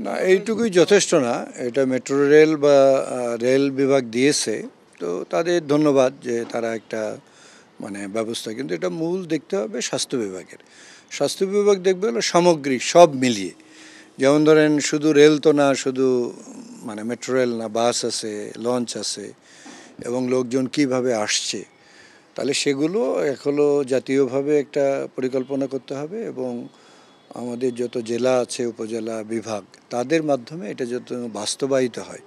না, এইটুকুই যথেষ্ট না। এটা মেট্রো রেল বা রেল বিভাগ দিয়েছে, তো তাদের ধন্যবাদ যে তারা একটা মানে ব্যবস্থা, কিন্তু এটা মূল দেখতে হবে স্বাস্থ্য বিভাগের। স্বাস্থ্য বিভাগ দেখবে হলো সামগ্রিক সব মিলিয়ে। যেমন ধরেন শুধু রেল তো না, শুধু মানে মেট্রো রেল না, বাস আছে, লঞ্চ আছে, এবং লোকজন কিভাবে আসছে, তাহলে সেগুলো এখনো জাতীয়ভাবে একটা পরিকল্পনা করতে হবে, এবং আমাদের যত জেলা আছে, উপজেলা, বিভাগ, তাদের মাধ্যমে এটা যত বাস্তবায়িত হয়।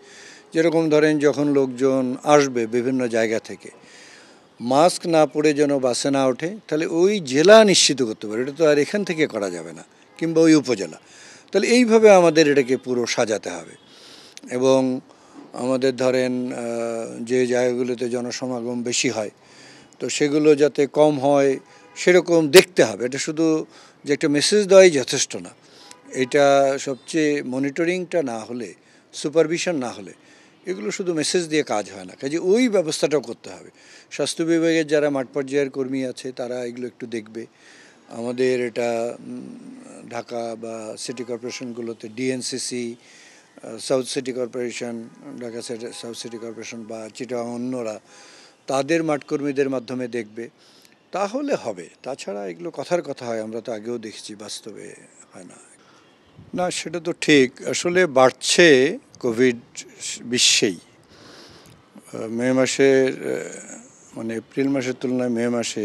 যেরকম ধরেন যখন লোকজন আসবে বিভিন্ন জায়গা থেকে, মাস্ক না পরে যেন বাসে না ওঠে, তাহলে ওই জেলা নিশ্চিত করতে পারে, এটা তো আর এখান থেকে করা যাবে না, কিংবা ওই উপজেলা। তাহলে এইভাবে আমাদের এটাকে পুরো সাজাতে হবে। এবং আমাদের ধরেন যে জায়গাগুলোতে জনসমাগম বেশি হয়, তো সেগুলো যাতে কম হয় সেরকম দেখতে হবে। এটা শুধু যে একটা মেসেজ দেওয়াই যথেষ্ট না, এটা সবচেয়ে মনিটরিংটা না হলে, সুপারভিশন না হলে, এগুলো শুধু মেসেজ দিয়ে কাজ হয় না। কাজে ওই ব্যবস্থাটাও করতে হবে। স্বাস্থ্য বিভাগের যারা মাঠ পর্যায়ের কর্মী আছে তারা এগুলো একটু দেখবে। আমাদের এটা ঢাকা বা সিটি কর্পোরেশনগুলোতে DNCC, south city corporation, Dhaka south city corporation বা চিটাগাং অন্যরা তাদের মাঠকর্মীদের মাধ্যমে দেখবে, তাহলে হবে। তাছাড়া এগুলো কথার কথা হয়, আমরা তো আগেও দেখেছি, বাস্তবে হয় না। না, সেটা তো ঠিক। আসলে বাড়ছে কোভিড বিশ্বেই। মে মাসের মানে এপ্রিল মাসের তুলনায় মে মাসে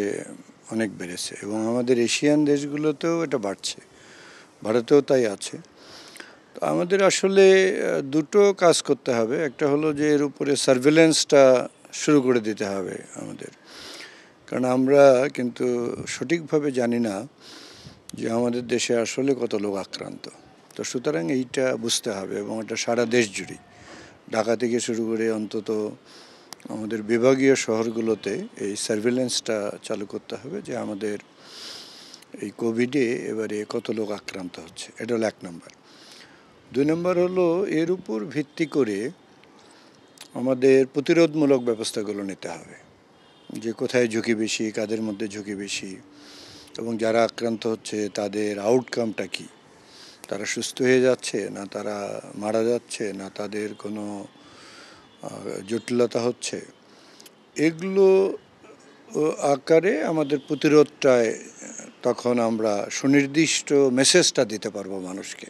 অনেক বেড়েছে, এবং আমাদের এশিয়ান দেশগুলোতেও এটা বাড়ছে, ভারতেও তাই আছে। তো আমাদের আসলে দুটো কাজ করতে হবে। একটা হলো যে এর উপরে সার্ভেলেন্সটা শুরু করে দিতে হবে আমাদের, কারণ আমরা কিন্তু সঠিকভাবে জানি না যে আমাদের দেশে আসলে কত লোক আক্রান্ত। তো সুতরাং এইটা বুঝতে হবে, এবং এটা সারা দেশ জুড়ে, ঢাকা থেকে শুরু করে অন্তত আমাদের বিভাগীয় শহরগুলোতে এই সার্ভেলেন্সটা চালু করতে হবে, যে আমাদের এই কোভিডে এবারে কত লোক আক্রান্ত হচ্ছে। এটা হলো 1 নম্বর। 2 নম্বর হলো এর উপর ভিত্তি করে আমাদের প্রতিরোধমূলক ব্যবস্থাগুলো নিতে হবে, যে কোথায় ঝুঁকি বেশি, কাদের মধ্যে ঝুঁকি বেশি, এবং যারা আক্রান্ত হচ্ছে তাদের আউটকামটা কী। তারা সুস্থ হয়ে যাচ্ছে, না তারা মারা যাচ্ছে, না তাদের কোনো জটিলতা হচ্ছে, এগুলো আকারে আমাদের প্রতিরোধটায় তখন আমরা সুনির্দিষ্ট মেসেজটা দিতে পারবো মানুষকে।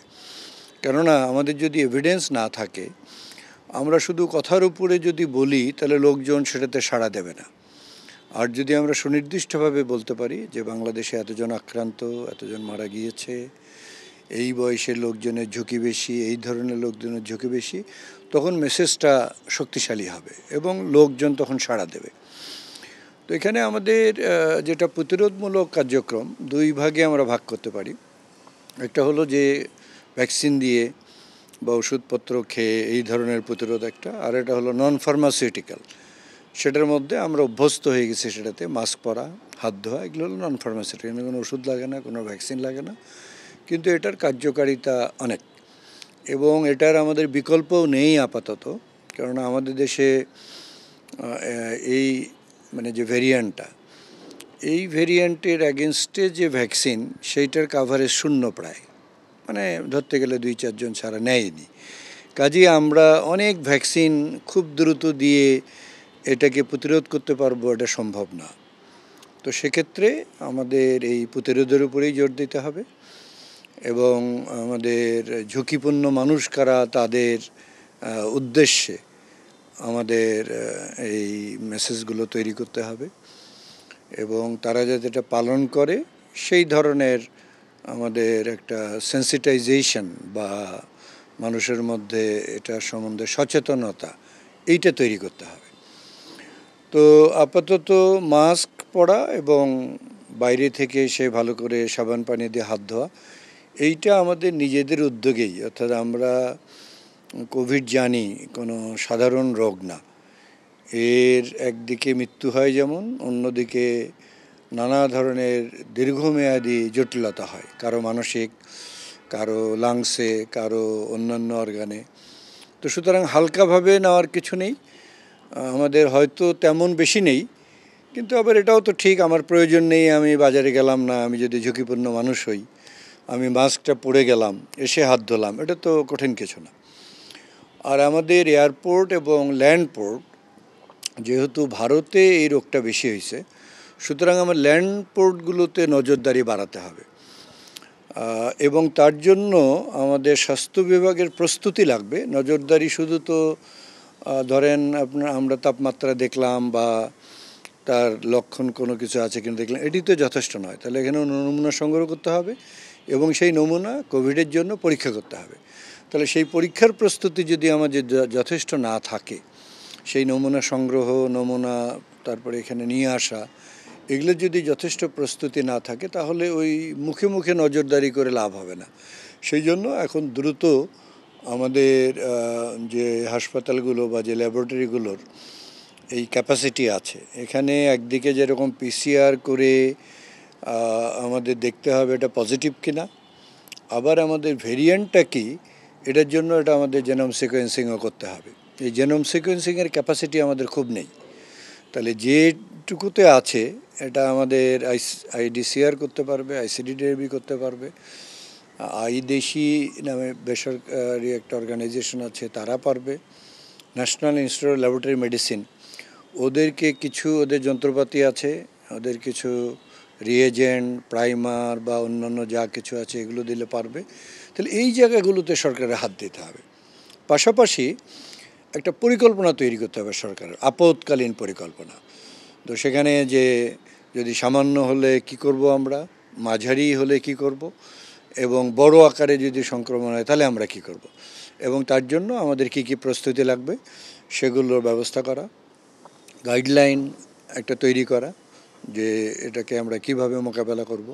কেননা আমাদের যদি এভিডেন্স না থাকে, আমরা শুধু কথার উপরে যদি বলি, তাহলে লোকজন সেটাতে সাড়া দেবে না। আর যদি আমরা সুনির্দিষ্টভাবে বলতে পারি যে বাংলাদেশে এতজন আক্রান্ত, এতজন মারা গিয়েছে, এই বয়সের লোকজনের ঝুঁকি বেশি, এই ধরনের লোকজনের ঝুঁকি বেশি, তখন মেসেজটা শক্তিশালী হবে এবং লোকজন তখন সাড়া দেবে। তো এখানে আমাদের যেটা প্রতিরোধমূলক কার্যক্রম, 2 ভাগে আমরা ভাগ করতে পারি। একটা হলো যে ভ্যাকসিন দিয়ে বা ওষুধপত্র খেয়ে এই ধরনের প্রতিরোধ একটা, আর এটা হলো নন ফার্মাসিউটিক্যাল। সেটার মধ্যে আমরা অভ্যস্ত হয়ে গেছি, সেটাতে মাস্ক পরা, হাত ধোয়া, এগুলো হলো নন ফার্মাসিউটিক্যাল। কোনো ওষুধ লাগে না, কোনো ভ্যাকসিন লাগে না, কিন্তু এটার কার্যকারিতা অনেক, এবং এটার আমাদের বিকল্পও নেই আপাতত। কেননা আমাদের দেশে এই মানে যে ভেরিয়েন্টটা, এই ভেরিয়েন্টের অ্যাগেনস্টে যে ভ্যাকসিন, সেইটার কাভারেজ শূন্য প্রায়, মানে ধরতে গেলে 2-4 জন ছাড়া নেয়নি। কাজেই আমরা অনেক ভ্যাকসিন খুব দ্রুত দিয়ে এটাকে প্রতিরোধ করতে পারবো, এটা সম্ভব না। তো সেক্ষেত্রে আমাদের এই প্রতিরোধের উপরেই জোর দিতে হবে, এবং আমাদের ঝুঁকিপূর্ণ মানুষ কারা, তাদের উদ্দেশ্যে আমাদের এই মেসেজগুলো তৈরি করতে হবে, এবং তারা যাতে এটা পালন করে সেই ধরনের আমাদের একটা সেন্সিটাইজেশন বা মানুষের মধ্যে এটা সম্বন্ধে সচেতনতা, এইটা তৈরি করতে হবে। তো আপাতত মাস্ক পরা এবং বাইরে থেকে সে ভালো করে সাবান পানি দিয়ে হাত ধোয়া, এইটা আমাদের নিজেদের উদ্যোগেই। অর্থাৎ আমরা কোভিড জানি কোনো সাধারণ রোগ না, এর একদিকে মৃত্যু হয় যেমন, অন্যদিকে নানা ধরনের দীর্ঘমেয়াদী জটিলতা হয়, কারো মানসিক, কারো লাংসে, কারো অন্যান্য অর্গানে। তো সুতরাং হালকাভাবে নেওয়ার কিছু নেই, আমাদের হয়তো তেমন বেশি নেই, কিন্তু আবার এটাও তো ঠিক, আমার প্রয়োজন নেই, আমি বাজারে গেলাম না, আমি যদি ঝুঁকিপূর্ণ মানুষ হই, আমি মাস্কটা পরে গেলাম, এসে হাত ধোলাম, এটা তো কঠিন কিছু না। আর আমাদের এয়ারপোর্ট এবং ল্যান্ড পোর্ট, যেহেতু ভারতে এই রোগটা বেশি হয়েছে, সুতরাং আমার ল্যান্ড পোর্টগুলোতে নজরদারি বাড়াতে হবে। এবং তার জন্য আমাদের স্বাস্থ্য বিভাগের প্রস্তুতি লাগবে। নজরদারি শুধু তো ধরেন আমরা তাপমাত্রা দেখলাম বা তার লক্ষণ কোনো কিছু আছে কিনা দেখলাম, এটি তো যথেষ্ট নয়। তাহলে এখানে নমুনা সংগ্রহ করতে হবে এবং সেই নমুনা কোভিডের জন্য পরীক্ষা করতে হবে। তাহলে সেই পরীক্ষার প্রস্তুতি যদি আমাদের যথেষ্ট না থাকে, সেই নমুনা সংগ্রহ, নমুনা তারপরে এখানে নিয়ে আসা, এগুলো যদি যথেষ্ট প্রস্তুতি না থাকে, তাহলে ওই মুখে মুখে নজরদারি করে লাভ হবে না। সেই জন্য এখন দ্রুত আমাদের যে হাসপাতালগুলো বা যে ল্যাবরেটরিগুলোর এই ক্যাপাসিটি আছে, এখানে একদিকে যেরকম পিসিআর করে আমাদের দেখতে হবে এটা পজিটিভ কিনা, আবার আমাদের ভেরিয়েন্টটা কি, এটার জন্য এটা আমাদের জেনোম সিকোয়েন্সিংও করতে হবে। এই জেনোম সিকোয়েন্সিংয়ের ক্যাপাসিটি আমাদের খুব নেই। তাহলে যেটুকুতে আছে এটা আমাদের আইডিসিআর করতে পারবে, আইসিডিডিআরবি করতে পারবে, আইদেশি নামে বেসরকারি একটা অর্গানাইজেশন আছে, তারা পারবে। National institute of laboratory medicine, ওদেরকে কিছু, ওদের যন্ত্রপাতি আছে, ওদের কিছু রিয়েজেন্ট, প্রাইমার বা অন্যান্য যা কিছু আছে এগুলো দিলে পারবে। তাহলে এই জায়গাগুলোতে সরকারের হাত দিতে হবে। পাশাপাশি একটা পরিকল্পনা তৈরি করতে হবে সরকারের, আপৎকালীন পরিকল্পনা। তো সেখানে যে যদি সামান্য হলে কি করব আমরা, মাঝারি হলে কি করব, এবং বড় আকারে যদি সংক্রমণ হয় তাহলে আমরা কি করব, এবং তার জন্য আমাদের কি কি প্রস্তুতি লাগবে সেগুলোর ব্যবস্থা করা, গাইডলাইন একটা তৈরি করা যে এটাকে আমরা কিভাবে মোকাবেলা করব।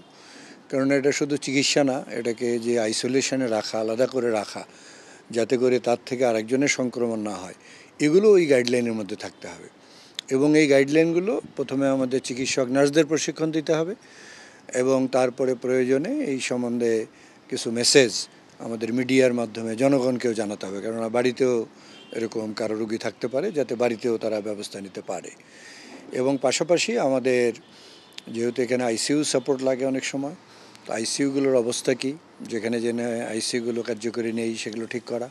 কারণ এটা শুধু চিকিৎসা না, এটাকে যে আইসোলেশনে রাখা, আলাদা করে রাখা, যাতে করে তার থেকে আরেকজনের সংক্রমণ না হয়, এগুলো ওই গাইডলাইনের মধ্যে থাকতে হবে। এবং এই গাইডলাইনগুলো প্রথমে আমাদের চিকিৎসক নার্সদের প্রশিক্ষণ দিতে হবে এবং তারপরে প্রয়োজনে এই সম্বন্ধে কিছু মেসেজ আমাদের মিডিয়ার মাধ্যমে জনগণকেও জানাতে হবে। কেননা বাড়িতেও এরকম কারো রোগী থাকতে পারে, যাতে বাড়িতেও তারা ব্যবস্থা নিতে পারে। এবং পাশাপাশি আমাদের যেহেতু এখানে আইসিইউ সাপোর্ট লাগে অনেক সময়, তো আইসিইউগুলোর অবস্থা কী, যেখানে আইসিইউগুলো কার্যকরী নেই সেগুলো ঠিক করা,